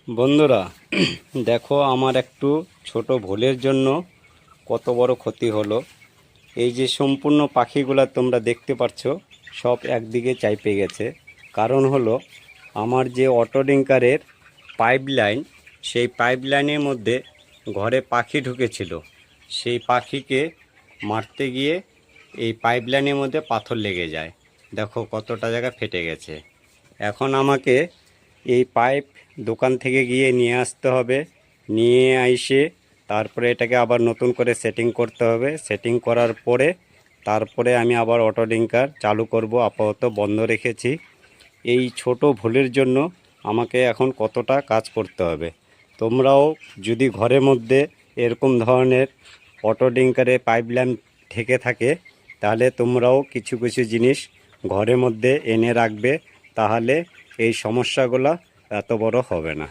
বন্ধুরা, দেখো আমার একটু ছোট ভুলের জন্য কত বড় ক্ষতি হলো। এই যে সম্পূর্ণ পাখিগুলা তোমরা দেখতে পাচ্ছ, সব একদিকে চাইপে গেছে। কারণ হলো আমার যে অটো ডিঙ্কারের পাইপ লাইন, সেই পাইপ লাইনের মধ্যে ঘরে পাখি ঢুকেছিল। সেই পাখিকে মারতে গিয়ে এই পাইপ লাইনের মধ্যে পাথর লেগে যায়। দেখো কতটা জায়গা ফেটে গেছে। এখন আমাকে এই পাইপ দোকান থেকে গিয়ে নিয়ে আসতে হবে। নিয়ে এসে তারপরে এটাকে আবার নতুন করে সেটিং করতে হবে। সেটিং করার পরে তারপরে আমি আবার অটো ডিঙ্কার চালু করব। আপাতত বন্ধ রেখেছি। এই ছোট ভুলের জন্য আমাকে এখন কতটা কাজ করতে হবে। তোমরাও যদি ঘরের মধ্যে এরকম ধরনের অটো ডিঙ্কারে পাইপ লাইন থেকে থাকে, তাহলে তোমরাও কিছু কিছু জিনিস ঘরের মধ্যে এনে রাখবে। তাহলে এই সমস্যাগুলো এত বড় হবে না।